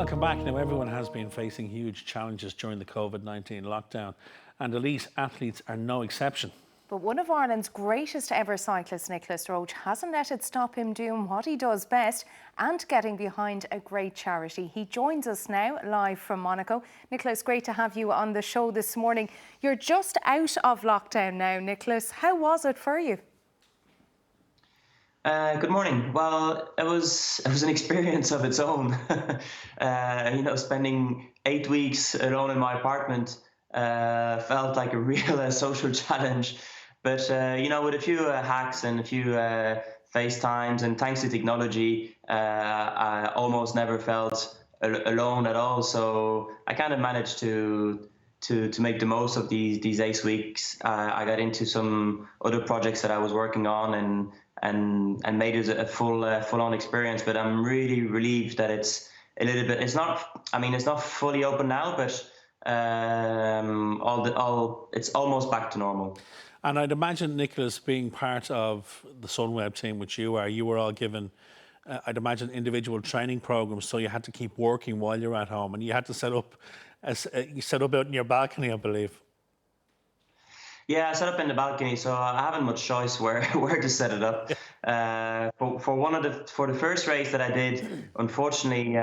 Welcome back. Now, everyone has been facing huge challenges during the COVID-19 lockdown, and elite athletes are no exception. But one of Ireland's greatest ever cyclists, Nicolas, Roche, hasn't let it stop him doing what he does best and getting behind a great charity. He joins us now live from Monaco. Nicolas, great to have you on the show this morning. You're just out of lockdown now, Nicolas. How was it for you? Good morning. Well, it was an experience of its own. Spending 8 weeks alone in my apartment felt like a real social challenge. But with a few hacks and a few FaceTimes, and thanks to technology, I almost never felt alone at all. So I kind of managed to make the most of these 8 weeks. I got into some other projects that I was working on and made it a full-on experience. But I'm really relieved that it's a little bit. It's not fully open now, but it's almost back to normal. And I'd imagine, Nicolas, being part of the Sunweb team, which you were all given, I'd imagine, individual training programs. So you had to keep working while you're at home, and you had to set up out in your balcony, I believe. Yeah, I set up in the balcony, so I haven't much choice where to set it up. For the first race that I did, unfortunately,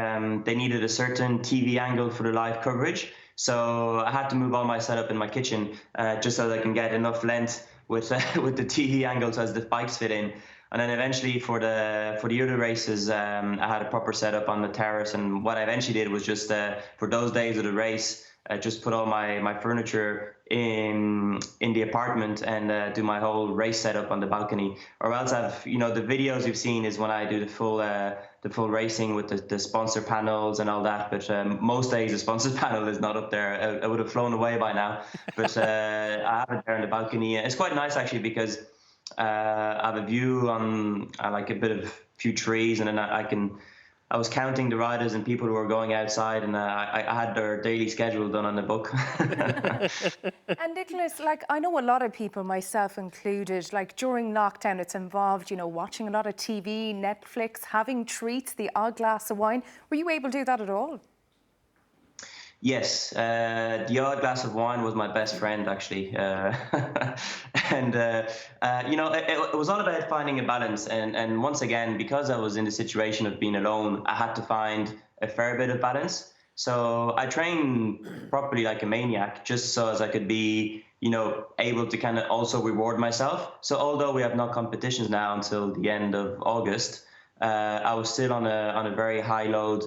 they needed a certain TV angle for the live coverage, so I had to move all my setup in my kitchen just so that I can get enough length with the TV angles as the bikes fit in. And then eventually for the other races, I had a proper setup on the terrace. And what I eventually did was just for those days of the race, just put all my furniture in the apartment and do my whole race setup on the balcony. Or else the videos you've seen is when I do the full racing with the sponsor panels and all that. But most days the sponsor panel is not up there. I would have flown away by now. But I have it there on the balcony. It's quite nice actually because I have a view on like a bit of few trees, and then I was counting the riders and people who were going outside, and I had their daily schedule done on the book. And Nicolas, I know a lot of people, myself included, during lockdown, it's involved, watching a lot of TV, Netflix, having treats, the odd glass of wine. Were you able to do that at all? Yes, the odd glass of wine was my best friend, actually. And it was all about finding a balance. And once again, because I was in the situation of being alone, I had to find a fair bit of balance. So I trained properly like a maniac, just so as I could be, able to kind of also reward myself. So although we have no competitions now until the end of August, I was still on a very high load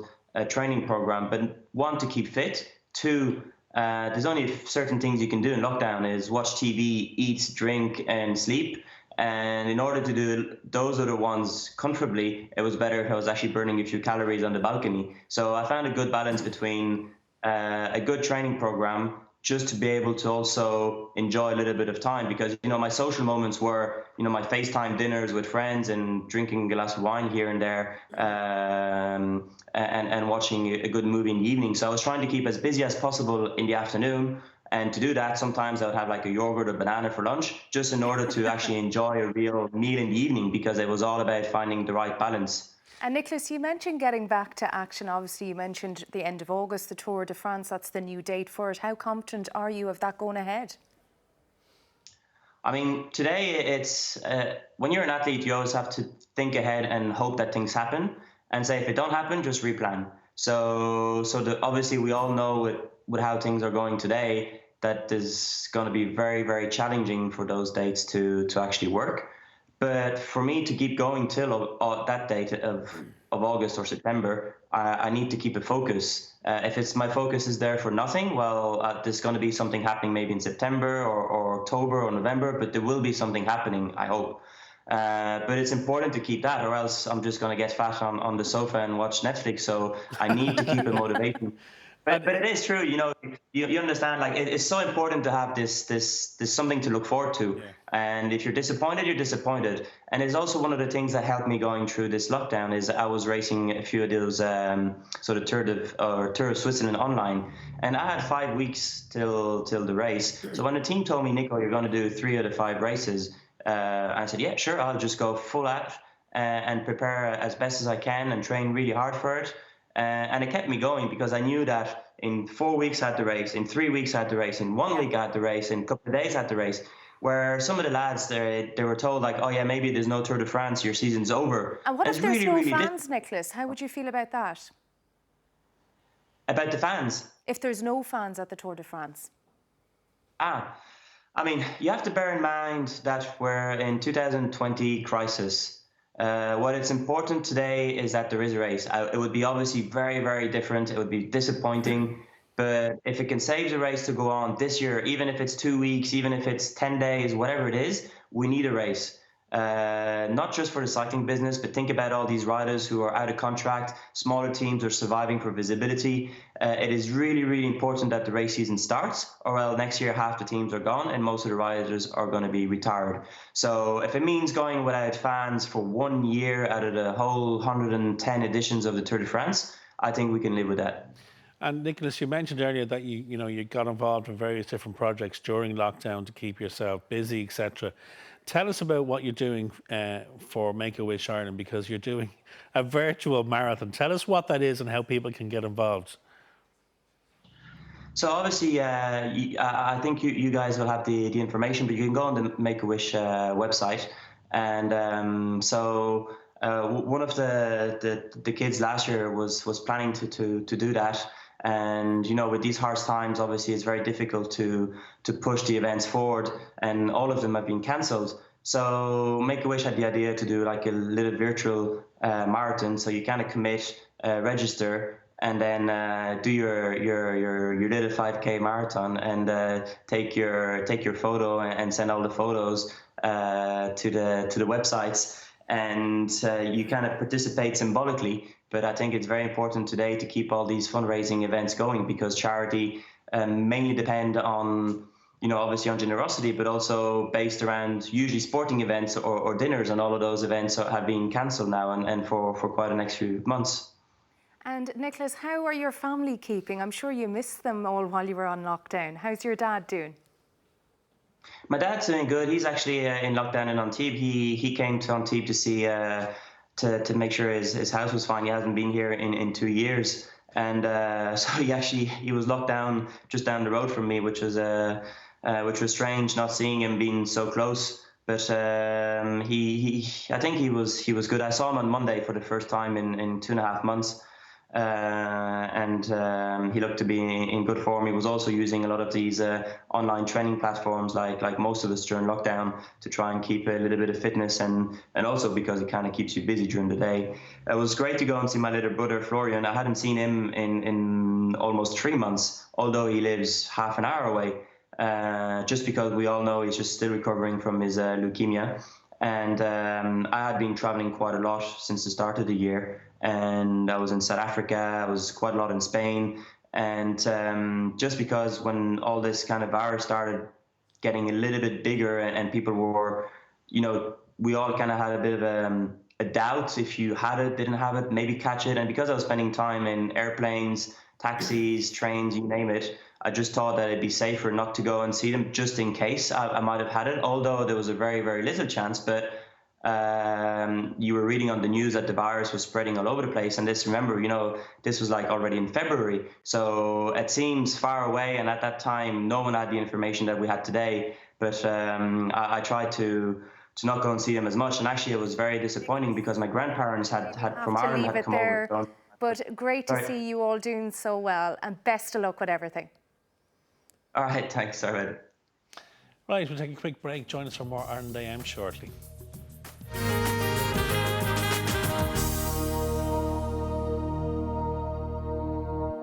training program, but one, to keep fit. Two, there's only certain things you can do in lockdown is watch TV, eat, drink, and sleep. And in order to do those other ones comfortably, it was better if I was actually burning a few calories on the balcony. So I found a good balance between a good training program, just to be able to also enjoy a little bit of time, because my social moments were my FaceTime dinners with friends and drinking a glass of wine here and there, and watching a good movie in the evening. So I was trying to keep as busy as possible in the afternoon, and to do that sometimes I would have like a yogurt or banana for lunch, just in order to actually enjoy a real meal in the evening, because it was all about finding the right balance. And Nicolas, you mentioned getting back to action. Obviously, you mentioned the end of August, the Tour de France. That's the new date for it. How confident are you of that going ahead? I mean, today it's when you're an athlete, you always have to think ahead and hope that things happen, and say if it don't happen, just replan. So obviously we all know with how things are going today that is going to be very, very challenging for those dates to actually work. But for me to keep going till that date of August or September, I need to keep a focus. If my focus is there for nothing, well, there's going to be something happening maybe in September or October or November, but there will be something happening, I hope. But it's important to keep that, or else I'm just going to get fat on the sofa and watch Netflix. So I need to keep a motivation. But it is true, you understand, it's so important to have this something to look forward to. Yeah. And if you're disappointed, you're disappointed. And it's also one of the things that helped me going through this lockdown is I was racing a few of those sort of Tour of Switzerland online, and I had 5 weeks till the race. So when the team told me, Nico, you're going to do 3 out of 5 races, I said, yeah, sure, I'll just go full out and prepare as best as I can and train really hard for it. And it kept me going because I knew that in 4 weeks I had the race, in 3 weeks I had the race, in 1 week I had the race, in a couple of days I had the race. Where some of the lads, they were told like, oh yeah, maybe there's no Tour de France, your season's over. And what And if it's there's really, no really fans, Nicolas? How would you feel about that? about the fans. If there's no fans at the Tour de France? I mean, you have to bear in mind that we're in 2020 crisis. What is important today is that there is a race. It would be obviously very, very different. It would be disappointing. But if it can save the race to go on this year, even if it's 2 weeks, even if it's 10 days, whatever it is, we need a race. Not just for the cycling business, but think about all these riders who are out of contract. Smaller teams are surviving for visibility. It is really, really important that the race season starts, or else next year half the teams are gone and most of the riders are going to be retired. So if it means going without fans for 1 year out of the whole 110 editions of the Tour de France, I think we can live with that. And Nicolas, you mentioned earlier that you got involved in various different projects during lockdown to keep yourself busy, etc. Tell us about what you're doing for Make-A-Wish Ireland, because you're doing a virtual marathon. Tell us what that is and how people can get involved. So obviously, I think you guys will have the information, but you can go on the Make-A-Wish website. And one of the kids last year was planning to do that. And with these harsh times, obviously it's very difficult to push the events forward, and all of them have been cancelled. So Make-A-Wish had the idea to do like a little virtual marathon. So you kind of commit, register, and then do your little 5K marathon, and take your photo and send all the photos to the websites, and you kind of participate symbolically. But I think it's very important today to keep all these fundraising events going, because charity mainly depend on, obviously on generosity, but also based around usually sporting events or dinners, and all of those events have been cancelled now and for quite the next few months. And Nicolas, how are your family keeping? I'm sure you missed them all while you were on lockdown. How's your dad doing? My dad's doing good. He's actually in lockdown in Antibes. He came to Antibes to see to make sure his house was fine. He hasn't been here in 2 years, and so he was locked down just down the road from me, which was strange, not seeing him being so close. But I think he was good. I saw him on Monday for the first time in 2.5 months. And he looked to be in good form. He was also using a lot of these online training platforms, like most of us during lockdown, to try and keep a little bit of fitness, and also because it kind of keeps you busy during the day. It was great to go and see my little brother Florian. I hadn't seen him in almost 3 months, although he lives half an hour away. Just because we all know he's just still recovering from his leukemia. And I had been traveling quite a lot since the start of the year, and I was in South Africa, I was quite a lot in Spain, and just because when all this kind of virus started getting a little bit bigger, and people were, we all kind of had a bit of a doubt if you had it, didn't have it, maybe catch it. And because I was spending time in airplanes, taxis, trains, you name it, I just thought that it'd be safer not to go and see them, just in case I might have had it, although there was a very, very little chance. But you were reading on the news that the virus was spreading all over the place. And remember, this was like already in February. So it seems far away. And at that time, no one had the information that we had today. But I tried to not go and see them as much. And actually, it was very disappointing because my grandparents had from Ireland had come over. But great to see you all doing so well, and best of luck with everything. All right, thanks. Sorry about it. Right, we'll take a quick break. Join us for more Ireland AM shortly.